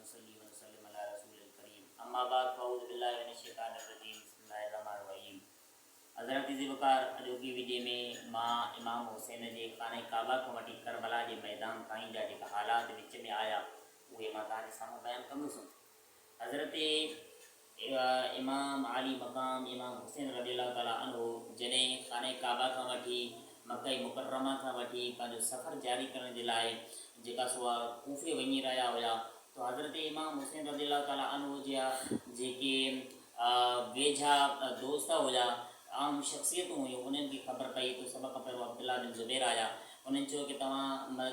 नुसल्ली व नुसल्लिम अला रसूलिल करीम अम्मा बाद फ़अऊज़ु बिल्लाहि मिनश शैतानिर रजीम बिस्मिल्लाहिर रहमानिर रहीम। हज़रत ज़िबकार अॼोकी वीडियो में मां इमाम हुसैन जे खाने काबा खां वठी करबला जे मैदान ताईं जा जेका हालात विच में आया उहे मां तव्हांजे साम्हूं बयानु कंदुसि। हज़रत इमाम आली मक़ाम इमाम हुसैन रज़ियल्लाहु ताला अन्हु जॾहिं खाने काबा खां वठी मक्का मुकर्रमा खां वठी पंहिंजो सफ़र जारी करण जे लाइ जेका सुआ कूफे वञी रहिया हुआ, तो हज़रत इमाम हुसैन रज़ियल्लाहु ताला अन्हु जा जेके वेझा दोस्त हुआ, आम शख़्सियतूं हुयूं, उन्हनि खे ख़बर पई तो सभ खां पहिरियों अब्दुल्ला बिन ज़ुबैर आया। उन्हनि चयो कि तव्हां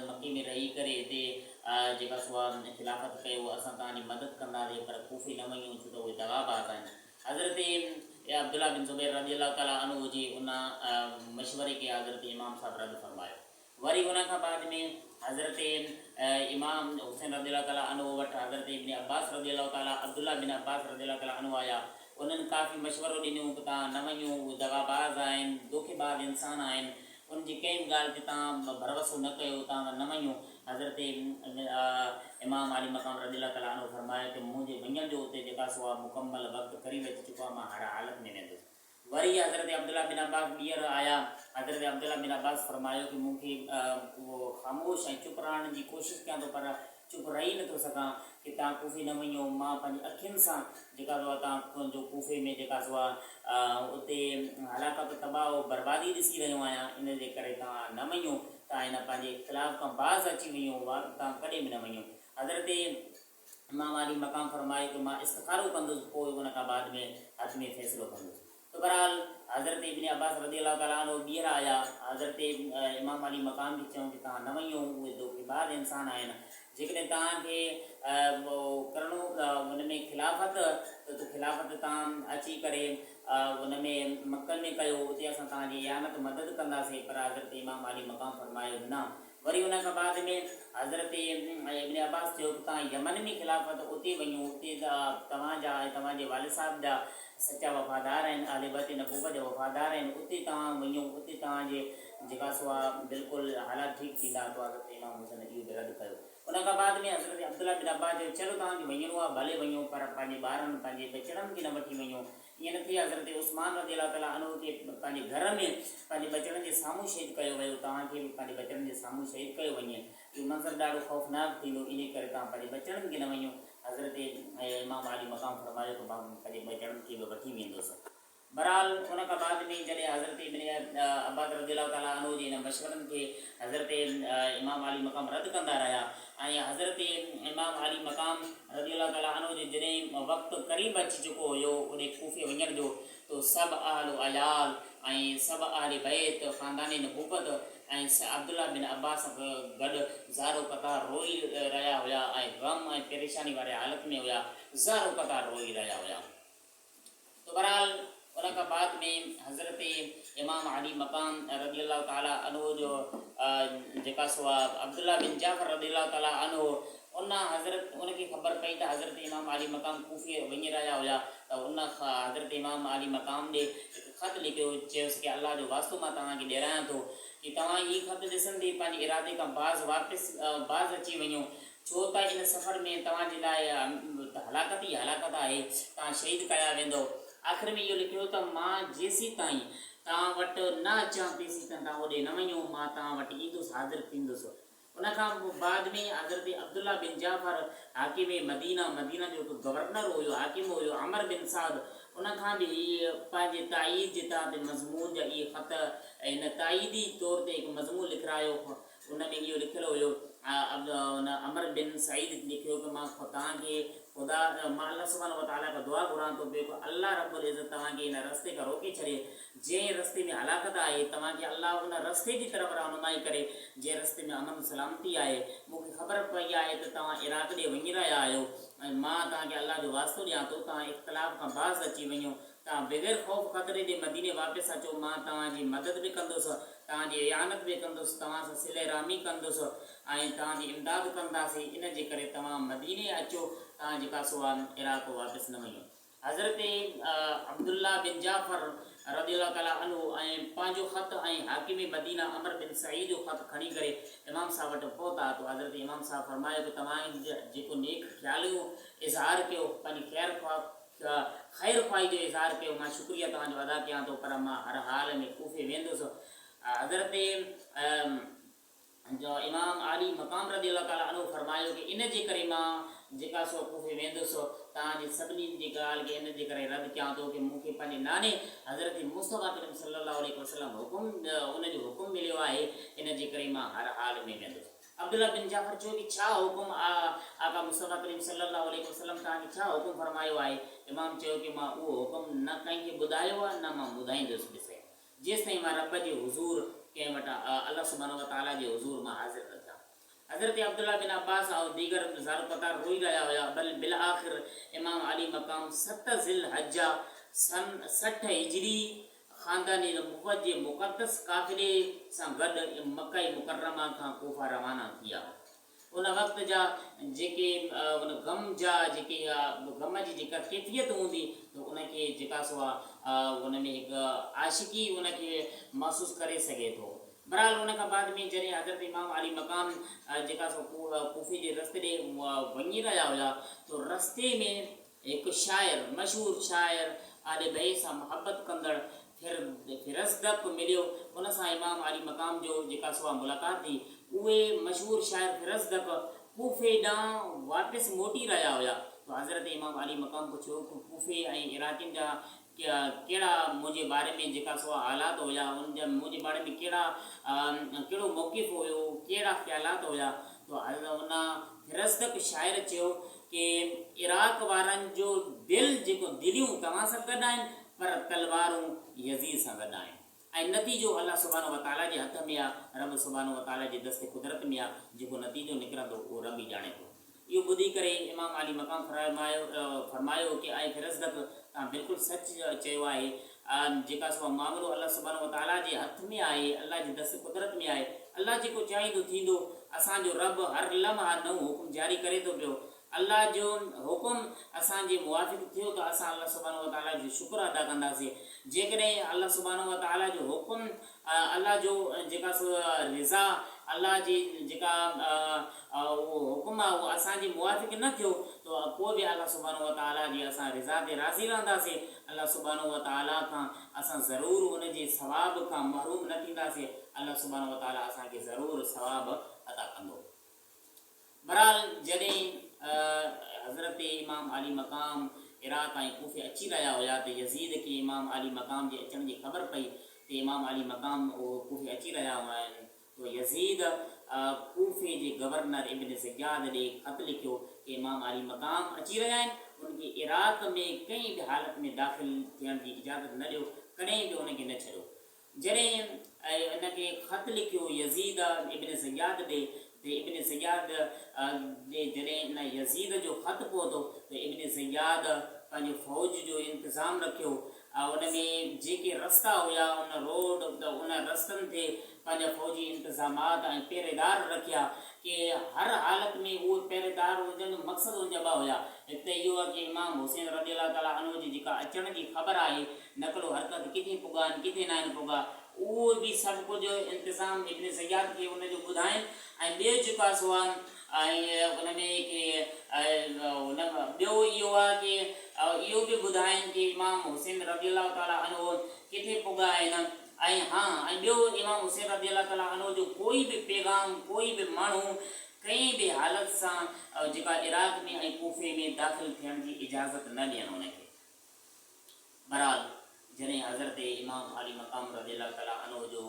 मक्के में रही करे हिते जेका सुआ ख़िलाफ़त कयो, असां तव्हांजी मदद कंदासीं, पर कूफे न वञूं छो त उहे दगाबाज़ आहिनि। हज़रत अब्दुल्ला बिन ज़ुबैर रज़ियल्लाहु ताला अन्हु जे उन मशवरे खे हज़रत इमाम साहब रद्द फरमायो। वरी उन खां बाद में हज़रत इमाम हुसैन रज़ियल्लाहु ताला अन्हु वटि हज़रत इब्न अब्बास रज़ियल्लाहु ताला अब्दुल्ला बिन अब्बास रज़ियल्लाहु ताला अन्हु आया। उन्हनि काफ़ी मशवरो ॾिनो कि तव्हां न वञो, उहे दगाबाज़ आहिनि, धोखेबाज़ इंसान आहिनि, उनजी कंहिं बि ॻाल्हि ते तव्हां भरोसो न कयो, तव्हां न वञो। हज़रत इमाम आली मक़ाम रज़ियल्लाहु ताला अन्हु फरमायो कि मुंहिंजे वञण जो उते जेका सो आहे मुकमल वक़्तु क़रीब अची चुको आहे, मां हर हालत में वेंदुसि। वरी हज़रत अब्दुल्ला बिन अब्बास ॿीहर आया। हज़रत अब्दुल्ला बिन अब्बास फरमायो कि मूंखे उहो ख़ामोश ऐं चुप रहण जी कोशिशि कयां थो, पर चुप रही नथो सघां कि तव्हां कूफे न वञो। मां पंहिंजी अखियुनि सां जेका सो आहे तव्हांजो कूफे में जेका सो आहे उते हलाकत तबाह बर्बादी ॾिसी रहियो आहियां, इन जे करे तव्हां न वञो, तव्हां हिन पंहिंजे ख़िलाफ़ खां बाज़ अची वियो, तव्हां कॾहिं बि न वञो। हज़रत इमाम आली मक़ाम फरमायो कि मां इस्तिखारो कंदुसि, पोइ उन खां बाद में हथ में फ़ैसिलो कंदुसि। तो बहरहाल हज़रत इब्न अब्बास रज़ियल्लाहु ताला अन्हु ॿीहर आया। हज़रत इमाम अली मक़ाम खे चयूं कि तव्हां न वञो, उहे धोखेबाज़ इंसान आहिनि। जेकॾहिं तव्हांखे करिणो हुन में ख़िलाफ़त, त ख़िलाफ़त तव्हां अची करे हुन में मक्कल में कयो, उते असां तव्हांजी यानत मदद कंदासीं। पर हज़रत इमाम अली मक़ाम फरमायो न। वरी उन खां बाद में हज़रत इब्न अब्बास चयो कि तव्हां यमन में ख़िलाफ़त उते वञो, उते तव्हांजा ऐं तव्हांजे वालिद साहिब जा सचा वफ़ादार आहिनि, आले बैत नबूवत जा वफ़ादार आहिनि, उते तव्हां वञो, उते तव्हांजे जेका सो आहे बिल्कुलु हालात ठीकु थींदा। तो हज़रत इमाम हुसैन इहो बि रद्द कयो। उन खां बाद में हज़रत अब्दुल्ला बिन अब्बास चयो चलो तव्हांखे वञिणो आहे भले वञो, पर पंहिंजे ॿारनि पंहिंजे बचड़नि खे न वठी वञो। ईअं न थिए हज़रत उस्मान रज़ियल्लाहु ताला अन्हु खे पंहिंजे घर में पंहिंजे बचड़नि जे साम्हूं शहीद कयो वियो, तव्हांखे बि पंहिंजे बचड़नि जे साम्हूं शहीद कयो वञे। इहो मंज़र ॾाढो ख़ौफ़नाक थींदो, इन करे तव्हां पंहिंजे बचड़नि खे न वञो। हज़रत इमाम आली मक़ाम फरमायो कि मां पंहिंजे बचड़नि खे बि वठी वेंदुसि। बहरहाल उन खां बाद में जॾहिं हज़रत इब्न अब्बास रज़ियल्लाहु ताला अन्हु जे हिन मशवरनि खे हज़रत इमाम आली मक़ाम रद्द कंदा रहिया, ऐं हज़रत इमाम आली मक़ाम रज़ियल्लाहु ताला अन्हु जे जॾहिं वक़्तु क़रीब अची चुको हुयो उन कूफे वञण जो, तो सभु अहल अयाल ऐं सभु अहल बैत ख़ानदान नबूवत ऐं अब्दुल्ला बिन अब्बास गॾु ज़ारो क़तार रोई रहिया हुआ ऐं ग़म ऐं परेशानी वारे हालत में हुआ, ज़ारो क़तार रोई रहिया हुआ। तो बहरहाल उन खां बाद में हज़रत इमाम अली मक़ाम रज़ियल्लाहु ताला अन्हु जो जेका सो आहे अब्दुल्ला बिन जाफ़र रज़ियल्लाहु ताला अन्हु उन हज़रत उनखे ख़बर पई त हज़रत इमाम अली मक़ाम कूफे वञी रहिया हुआ, त उन हज़रत इमाम अली मक़ाम ॾे हिकु ख़त लिखियो, चयोसि कि अल्लाह जो वास्तो मां तव्हांखे ॾियारायां थो कि तव्हां हीअ ख़त ॾिसंदे पंहिंजे इरादे खां बाज़ अची वञो, छो त इन सफ़र में तव्हांजे लाइ हलाकत ई हलाकत आहे, तव्हां शहीद कया वेंदो। आख़िर में इहो लिखियो त मां जेसीं ताईं तव्हां वटि न अचां तेसीं ताईं तव्हां होॾे न वञो, मां तव्हां वटि ईंदुसि, हाज़िर थींदुसि। उन खां बाद में हज़रत अब्दुल्ला बिन जाफ़र हाकिम मदीना जो हिकु गवर्नर हुयो, हाकिम हुयो, अमर बिन साद, उन खां बि इहे पंहिंजे ताईद जे तहत मज़मून जा इहे ख़त हिन ताईदी तौर ते हिकु मज़मून लिखायो। उन में इहो लिखियलु हुयो, उन अमर बिन सईद लिखियो कि मां तव्हांखे ख़ुदा मां अल्लाह सुब्हानहु व तआला खां दुआ घुरां थो पियो कि अल्लाह रब्बुल इज़्ज़त तव्हांखे हिन रस्ते खां रोके छॾे, जंहिं रस्ते में हलाकत आहे तव्हांखे अल्लाह उन रस्ते जी तरफ़ रहनुमाई करे, जंहिं रस्ते में अमन सलामती आहे। मूंखे ख़बर पई आहे त तव्हां इराक़ ॾे वञी रहिया आहियो, ऐं मां तव्हांखे अल्लाह जो वास्तो ॾियां थो, तव्हां इख़्तिलाफ़ खां बाज़ अची वञो, तव्हां बग़ैर ख़ौफ़ ख़तरे जे मदीने वापसि अचो, मां तव्हांजी मदद बि कंदुसि, तव्हांजी इयानत बि कंदुसि, तव्हां सां सिले रामी कंदुसि ऐं तव्हांजी इमदाद कंदासीं। इन जे करे तव्हां मदीने अचो, तव्हां जेका सो आहे इराक़ वापसि न वञो। हज़रत अब्दुल्ला बिन जाफ़र रदियल्लाहु ताला अन्हु ऐं पंहिंजो ख़त ऐं हाकिम मदीना अमर बिन सईद जो ख़त खणी करे इमाम साहब वटि पहुता। तो हज़रत इमाम साहब फरमायो कि तव्हां जेको नेक ख़्याल जो इज़हार कयो, पंहिंजी ख़ैर ख़्वाही जो इज़हार कयो, मां शुक्रिया तव्हांजो अदा कयां थो, पर मां हर हाल में कूफे वेंदुसि। हज़रत जो इमाम आली मक़ाम रदियल्लाहु ताला अन्हु फरमायो कि इन जे करे मां जेका सो कूफे वेंदुसि, तव्हांजी सभिनी जी ॻाल्हि खे इन जे करे रद्द कयां थो कि मूंखे पंहिंजे नाने हज़रत मुस्तफ़ा करीम सल्लल्लाहु अलैहि वसल्लम उनजो हुकुम मिलियो आहे, इन जे करे मां हर हाल में वेंदुसि। अब्दुल्ला बिन जाफ़र चयो कि छा हुकुम आका मुस्तफ़ा करीम सल्लल्लाहु अलैहि वसल्लम तव्हांखे छा हुकुम फरमायो आहे? इमाम चयो कि मां उहो हुकुम न कंहिंखे ॿुधायो आहे, न मां ॿुधाईंदुसि ॾिसे जेसि ताईं मां रब जे हुज़ूर कंहिं वटां अल्लाह सुब्हानहु व तआला जे हुज़ूर मां हाज़िर न थियां। हज़रत अब्दुल्ला बिन अब्बास और दीगर ज़ार पतार रोई रहा हुआ। बिल आख़िर इमाम अली मक़ाम 7 ज़िल हज्जा सन 60 हिजरी ख़ानदानी नबुवत जे मुक़द्दस काफ़िले सां गॾु मक्का मुकर्रमा खां कूफा रवाना थिया। उन वक़्त जा जेके उन गम जा जेके गम जी जेका कैफ़ियत हूंदी, तो उनखे जेका सो उन में हिकु आशिकी उनखे महसूसु करे सघे थो। बहरहाल उन खां बाद में जॾहिं हज़रत इमाम अली मक़ाम जेका सो कूफे जे रस्ते ॾे वञी रहिया हुया, तो रस्ते में हिकु शाइर, मशहूरु शाइर आॾे ॿिए सां मुहबत कंदड़ फिरज़दक मिलियो। उन सां इमाम अली मक़ाम जो जेका सो मुलाक़ात थी। उहे मशहूरु शाइर फिरज़दक कूफे ॾांहुं वापसि मोटी रहिया हुया। तो हज़रत इमाम अली मक़ाम पुछियो कि कूफे ऐं इराक़ियुनि जा कहिड़ा मुंहिंजे बारे में जेका सो हालात हुया, उन जा मुंहिंजे बारे में कहिड़ो मौक़िफ़ हुयो, कहिड़ा ख़्यालात हुया? तो उन फिरज़दक शाइर चयो कि इराक़ वारनि जो दिलि जेको दिलियूं तव्हां सां गॾु आहिनि, पर तलवारूं यज़ीद सां गॾु आहिनि, ऐं नतीजो अल्लाह सुब्हानहु व तआला जे हथ में आहे, रब सुब्हानहु व तआला जे दस्ते कुदरत में आहे। जेको नतीजो निकिरंदो उहो रब ई ॼाणे थो। इहो ॿुधी करे इमाम अली मक़ाम फरमायो कि ऐं फिरज़दक तव्हां बिल्कुलु सच चयो आहे। जेका सो मामिलो अल्लाह सुब्हानहु व तआला जे हथ में आहे, अल्लाह जे दस्ते कुदरत में आहे। अल्लाह जेको चाहींदो थींदो। असांजो रब हर लम्हा नओं हुकुम जारी करे थो पियो। अल्लाह जो हुकुम असांजे मुवाफ़िक़ थियो त असां अल्लाह सुब्हानहु व तआला जो शुक्र अदा कंदासीं। जेकॾहिं अल्लाह सुब्हानहु व तआला जो हुकुम, अल्लाह जो जेका सो रिज़ा, अल्लाह जी जेका उहो हुकुम आहे उहो असांजे मुवाफ़िक़ न थियो, तो पोइ बि अल्लाह सुब्हानहु व तआला जी असां रिज़ा ते राज़ी रहंदासीं। अल्लाह सुब्हानहु व तआला खां असां ज़रूरु उनजे सवाब खां महरूम न थींदासीं। अल्लाह सुब्हानहु व तआला असांखे ज़रूरु सवाब अता कंदो। बहरहाल जॾहिं हज़रत इमाम अली मक़ाम इराक़ ऐं कूफे अची रहिया हुया, त यज़ीद खे इमाम अली मक़ाम जे अचण जी ख़बर पई त इमाम अली मक़ाम कूफे अची रहिया हुआ आहिनि। तो यज़ीद कूफे जे गवर्नर इब्न ज़ियाद ॾे ख़त लिखियो कि इमाम अली मक़ाम अची रहिया आहिनि, उनखे इराक़ में कंहिं बि हालत में दाख़िल थियण जी इजाज़त न ॾियो, कॾहिं बि उनखे न छॾियो। जॾहिं इनखे ख़त लिखियो यज़ीद इब्न ज़ियाद ॾे, त इब्न ज़ियाद जॾहिं इन यज़ीद जो ख़त पहुतो, त इब्न ज़ियाद पंहिंजो फ़ौज जो इंतज़ाम रखियो। उन में जेके रस्ता हुया, उन रोड उन रस्तनि ते पंहिंजा फ़ौजी इंतज़ामात ऐं पहिरेदार रखिया कि हर हालत में उहे पहिरेदार हुजनि। मक़सदु उन जा ॿ हुया। हिकु त इहो आहे कि इमाम हुसैन रज़ियल्लाहु ताला अन्हु जी जेका अचण जी ख़बर आहे, नक़लो हरकत किथे पुॻा आहिनि, किथे न आहिनि पुॻा, उहो बि सभु कुझु इंतज़ाम इब्न ज़ियाद खे उनजो ॿुधाइनि। ऐं ॿियो जेको आहे सो आहे ऐं उन में कि ॿियो इहो आहे कि इहो बि ॿुधाइनि कि इमाम हुसैन रज़ियल्लाहु ताला अन्हु किथे पुॻा आहिनि। ऐं हा, ऐं ॿियो इमाम हुसैन रज़ियल्लाहु ताला अन्हु जो कोई बि पैगाम, कोई बि माण्हू कंहिं बि हालत सां जेका इराक़ में ऐं कूफे में दाख़िल थियण जी इजाज़त न ॾियनि उनखे। बहरहाल जॾहिं हज़रत इमाम अली मक़ाम रज़ियल्लाहु ताला अन्हु जो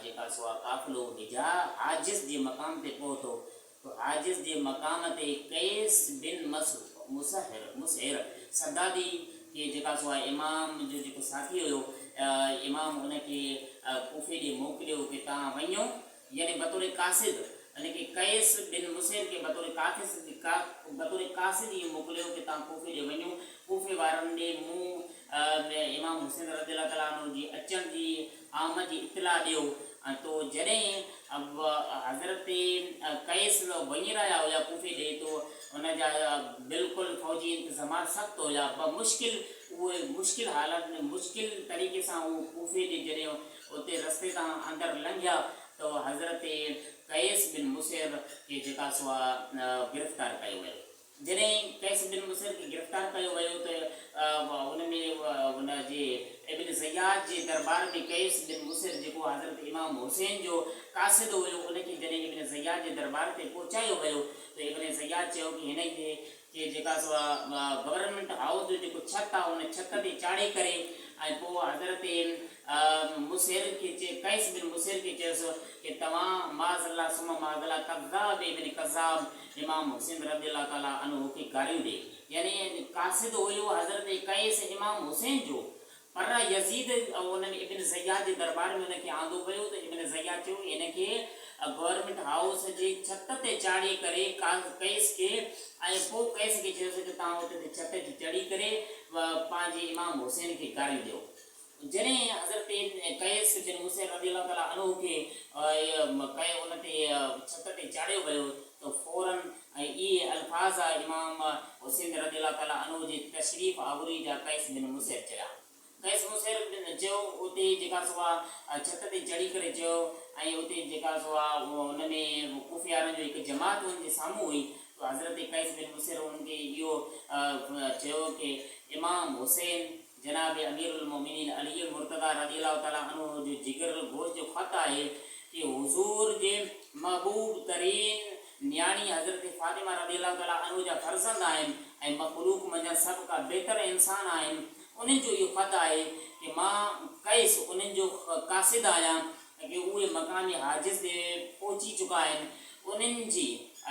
जेका सो काफ़िलो हाजिज़ जे मक़ाम ते पहुतो, तो हाजिज़ जे मक़ाम ते कैस बिन मुसहिर सदादी के जेका सो इमाम जो जेको साथी हुयो, इमाम उनखे कूफे ॾे मोकिलियो कि तव्हां वञो, यानी बतौर कासिद, यानी कि कैस बिन मुसहिर खे बतौर कासिद इहो मोकिलियो कि तव्हां कूफे ॾे वञो। कूफे वारनि ॾे मूं इमाम हुसैन रज़ियल्लाहु ताला अन्हु जी अचण जी आमद जी इतला ॾियो। तो जॾहिं हज़रत कैस वञी रहिया हुया कूफे ॾे, तो उनजा बिल्कुलु फ़ौजी इंतज़ामात सख़्तु हुया, उहे मुश्किल हालत में मुश्किल तरीक़े सां उहो कूफ़े जे जॾहिं उते रस्ते तां अंदरि लंघिया त हज़रत कैस बिन मुसैर खे जेका सो गिरफ़्तार कयो वियो। जॾहिं कैस बिन मुसैर खे गिरफ़्तार कयो वियो त उन में उन जे इब्न ज़ियाद जे दरबार में कैस बिन मुसैर जेको हज़रत इमाम हुसैन जो कासिद हुयो, उनखे जॾहिं इब्न ज़ियाद जे दरबार ते पहुचायो वियो त इब्न ज़ियाद चयो कि हिन खे जेका सो गवर्नमेंट हाउस जो जेको छत आहे उन छत ते चाढ़े करे ऐं पोइ हज़रत मुसैर खे कैस बिन मुसैर खे चयोसि कि तव्हां माज़ल्ला सुम माज़ल्ला कज़्ज़ाब इब्न कज़्ज़ाब इमाम हुसैन रज़ियल्लाहु ताला अन्हु खे गारियूं ॾे। यानी कासिद हुयो हज़रत कैस इमाम हुसैन जो, पर यज़ीद उन इब्न ज़ियाद जे दरबार में उनखे आंदो पियो त इब्न ज़ियाद चयो हिनखे गवर्नमेंट हाउस जी छत ते चाढ़े करे कैस खे ऐं पोइ कैस खे चयोसि कि तव्हां उते छत ते चढ़ी करे पंहिंजे इमाम हुसैन खे गारियूं ॾियो। जॾहिं हज़रत कैस बिन मुसैर रज़ियल्लाहु ताला अन्हु खे उन ते छत ते चाढ़ियो वियो त फ़ौरन इहे अल्फाज़ इमाम हुसैन रज़ियल्लाहु ताला अन्हु जी तशरीफ़ आवरी जा कैस बिन मुसैर चया। कैस मुसैर चयो उते जेका सो छत ते चढ़ी करे चयो ऐं उते जेका सो उन में कूफ़े वारनि जो हिकु जमात उनजे साम्हूं हुई तो हज़रत कैस बिन मुसैर उनखे इहो चयो कि इमाम हुसैन जनाब अमीरुल मोमिनीन अली मुर्तज़ा रज़ियल्लाहु ताला अन्हु जो जिगर गोश्त जो ख़त आहे कि हुज़ूर जे महबूब तरीन न्याणी हज़रत फ़ातिमा रज़ियल्लाहु ताला अन्हु जा फर्ज़ंद आहिनि ऐं मख़लूक़ मंझि सभ खां बहितर इंसान आहिनि। उन्हनि जो इहो ख़त आहे कि मां कैस उन्हनि जो कासिद आहियां कि उहे मक़ामी हाजिज़ ते पहुची चुका आहिनि। उन्हनि जी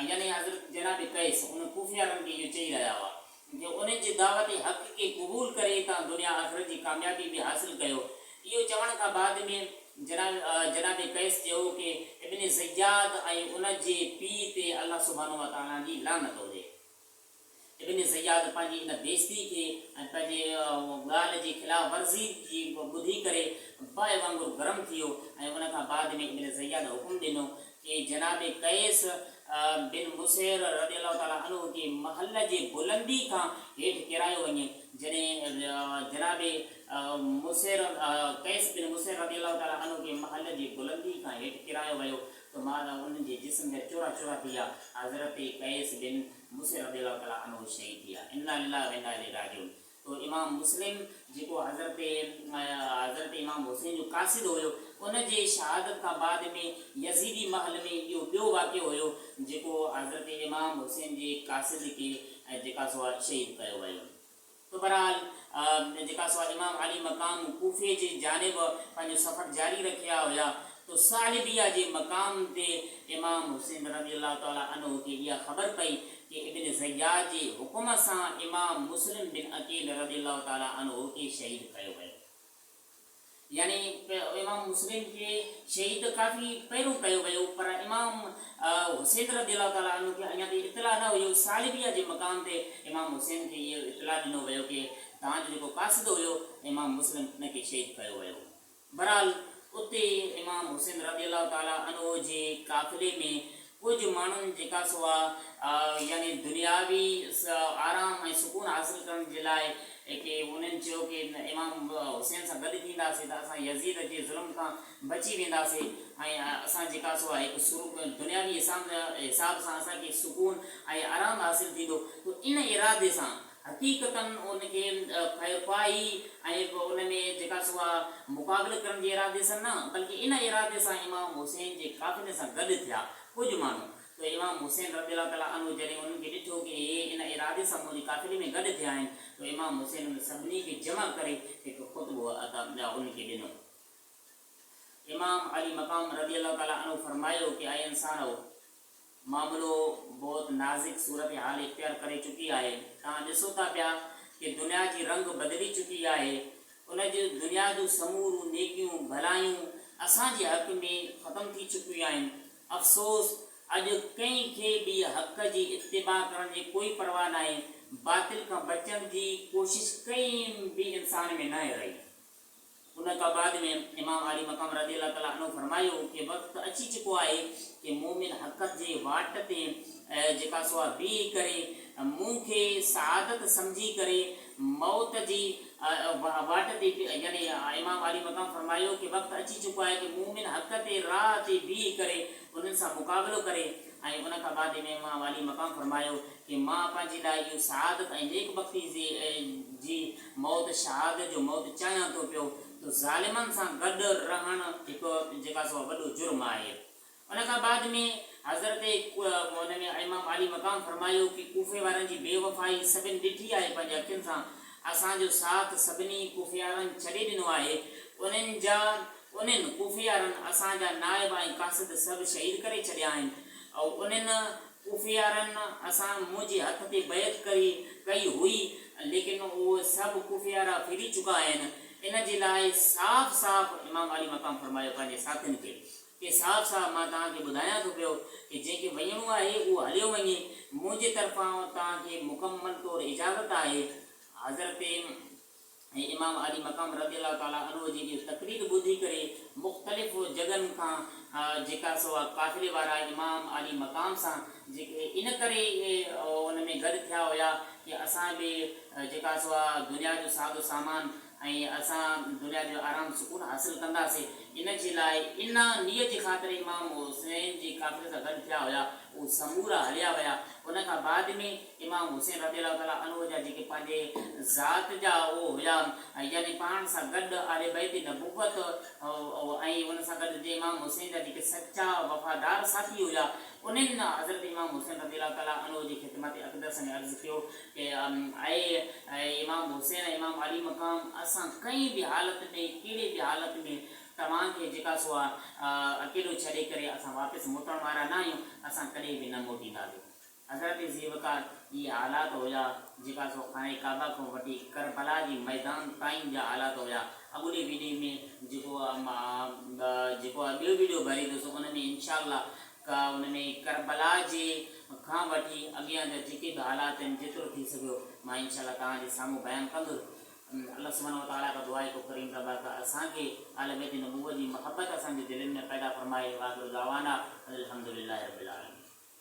यानी हज़रत जनाब कैस उन कूफ़े वारनि खे इहो चई रहिया हुआ कि उन्हनि जी दावत हक़ खे क़बूल करे तव्हां दुनिया आख़िरत जी कामयाबी बि हासिलु कयो। इहो चवण खां बाद में जनाब कैस चयो कि इब्न ज़ियाद ऐं उन जे पीउ ते अल्लाह सुब्हानहु व तआला जी लानत हुजे। इब्न ज़ियाद पंहिंजी इन बेइज़ती खे ऐं पंहिंजे ॻाल्हि जी ख़िलाफ़ वर्ज़ी जी ॿुधी करे बाहि वांगुरु गरम थी वियो ऐं उन खां बाद में इब्न ज़ियाद हुकुम ॾिनो कि जनाब कैस बिन मुसैर रज़ियल्लाहु ताला अन्हु खे महल जे बुलंदी खां हेठि किरायो वञे। जॾहिं जनाब मुसैर कैस बिन मुसैर रज़ियल्लाहु ताला अन्हु खे महल जी बुलंदी खां हेठि किरायो वियो त माना उन्हनि जे जिस्म जा चोरा चोरा थी विया। हज़रत कैस बिन मुसैर रज़ियल्लाहु ताला अन्हु शहीद थी विया। इन्ना लिल्लाहि व इन्ना इलैहि राजिऊन। तो इमाम मुस्लिम जेको हज़रत इमाम हुसैन जो कासिद हुयो उन जे शहादत खां बाद में यज़ीदी महल में इहो ॿियो वाक़ियो हुयो जेको हज़रत इमाम हुसैन जे कासिद खे जेका सो शहीद कयो वियो। तो बहरहाल जेका सो इमाम अली मक़ाम कूफ़े जी जानिब पंहिंजो सफ़र जारी रखिया हुया तो सालिबिया जे मक़ाम ते इमाम हुसैन रज़ियल्लाहु ताला अन्हु खे इहा ख़बर पई कि इब्न ज़ियाद जे हुकुम सां इमाम मुस्लिम बिन अकील रज़ियल्लाहु ताला अन्हु खे शहीद कयो वियो। यानी इमाम मुस्लिम खे शहीद काफ़ी पहिरियों कयो वियो पर इमाम हुसैन रज़ियल्लाहु ताला अन्हु खे अञा ताईं इतला न हुयो। सालिबिया जे मक़ाम ते इमाम हुसैन खे इहो इतला ॾिनो वियो कि तव्हांजो जेको कासिद हुयो इमाम मुस्लिम उनखे शहीद कयो वियो। बहरहाल उते इमाम हुसैन रज़ियल्लाहु ताला अन्हु जे काफ़िले में कुझु माण्हुनि जेका सो यानी दुनियावी आराम ऐं सुकून हासिलु करण जे लाइ कि उन्हनि चयो कि इमाम हुसैन सां गॾु थींदासीं त असां यज़ीद जे ज़ुल्म खां बची वेंदासीं ऐं असां जेका सो हिकु दुनियावी हिसाब सां असांखे सुकून ऐं आराम हासिलु थींदो। तो इन इरादे सां हक़ीक़तन उनखे ख़ैरपाई ऐं उन में जेका सो मुक़ाबिलो करण जे इरादे सां न बल्कि इन इरादे सां इमाम हुसैन जे काफ़िले सां गॾु थिया कुझु माण्हू। तो इमाम हुसैन रज़ियल्लाहु ताला अन्हु जॾहिं उन्हनि खे ॾिठो कि हे इन इरादे सां मुंहिंजे काफ़िले में गॾु थिया आहिनि तो इमाम हुसैन उन सभिनी खे जमा करे हिकु ख़ुतबो उनखे ॾिनो। इमाम अली मक़ाम रज़ियल्लाहु ताला अन्हु फरमायो कि ऐं इंसानो मामलो बहुत नाज़ुक सूरत हाल इख्तियार करे चुकी आहे। तव्हां ॾिसो था पिया कि दुनिया जी रंग बदिली चुकी आहे। उन जी दुनिया जूं समूरियूं नेकियूं भलायूं असांजे हक़ में ख़तमु थी चुकियूं आहिनि। अफ़सोस अॼु कंहिंखे बि हक़ जी इत्तिबा करण जी कोई परवाह न आहे। बातिल खां बचण जी कोशिशि कंहिं बि इंसान में न रही। उन खां बाद में इमाम अली मक़ाम रज़ी अल्लाह ताला अन्हु फरमायो कि वक़्तु अची चुको आहे कि मोमिन हक़ जे वाट ते जेका सो आहे बीही करे मूंखे सआदत सम्झी करे मौत जी वाट ते यानी इमाम अली मक़ाम फरमायो कि वक़्तु अची चुको आहे कि मोमिन हक़ ते राह ते बीही करे उन्हनि सां मुक़ाबिलो करे ऐं उन खां बाद में इमाम अली मक़ाम फरमायो कि मां पंहिंजे लाइ इहो सआदत ऐं नेकबख़्ती जी मौत शहादत जो मौत चाहियां थो पियो तो ज़ालिमनि सां गॾु रहणु हिकु जेका सो वॾो जुर्म आहे। उन खां बाद में हज़रत हुन में इमाम अली मक़ाम फरमायो कि कूफ़े वारनि जी बेवफ़ाई सभिनि ॾिठी आहे पंहिंजे अखियुनि सां। असांजो साथ सभिनी कूफ़ियारनि छॾे ॾिनो आहे। उन्हनि कूफ़ियारनि असांजा नाइब ऐं कासिद सभु शहीद करे छॾिया आहिनि ऐं उन्हनि कूफ़ियारनि मुंहिंजे हथ ते बैत कई हुई, लेकिन उहे सभु कूफ़ियारा फिरी चुका आहिनि। इन जे लाइ साफ़ साफ़ इमाम अली मक़ाम फरमायो पंहिंजे साथियुनि खे कि साफ़ साफ़ मां तव्हांखे ॿुधायां थो पियो कि जंहिंखे वञिणो आहे उहो हलियो वञे, मुंहिंजे तरफ़ां तव्हांखे मुकमल तौरु इजाज़त आहे। हज़रत इमाम अली मक़ाम रज़ी अल्लाह ताला अन्हु जी तक़रीर ॿुधी करे मुख़्तलिफ़ जॻहनि खां जेका सो काफ़िले वारा इमाम अली मक़ाम सां जेके इन करे उन में गॾु थिया हुया कि असां बि जेका सो दुनिया जो सादो सामान ऐं असां दुनिया जो आराम सुकून हासिल कंदासीं। इन जे लाइ इन नियत जे ख़ातिर इमाम हुसैन जी काफ़िले सां गॾु थिया हुया, उहे समूरा हलिया विया। उन खां बाद में इमाम हुसैन रज़ी अल्लाह ताला अन्हु जा जेके पंहिंजे ज़ात जा उहो हुया यानी पाण सां गॾु आले बैत नबूवत ऐं उन सां गॾु जे इमाम हुसैन जा जेके सचा वफ़ादार साथी हुया उन्हनि हज़रत इमाम हुसैन रज़ी अल्लाह ताला अन्हु जी ख़िदमत अक़दस में अर्ज़ु कयो कि इमाम हुसैन इमाम अली मक़ाम असां कंहिं बि हालत में कहिड़े बि हालत में तव्हांखे जेका सो अकेलो छॾे करे असां वापसि मोटण वारा न आहियूं, असां कॾहिं बि न मोटींदासीं। हज़रत ज़ीवकार इहे हालात हुया जेका सो खाने काबा खां वठी करबला जी मैदान ताईं जा हालात हुया। अॻूणे वीडियो में जेको ॿियो वीडियो भरींदुसि उन में इनशाअल्लाह उन में करबला जे खां वठी अॻियां जा जेके बि हालात आहिनि जेतिरो थी सघियो मां इनशाअल्लाह तव्हांजे साम्हूं बयानु कंदुसि। अल्लाह सुब्हानहु व तआला का दुआ को करीम रबा का असांखे आले बैत नबूवत जी मोहब्बत असांजे दिलनि में पैदा फरमाए। वाखिर दावाना अल्हम्दुलिल्लाहि रब्बिल आलमीन।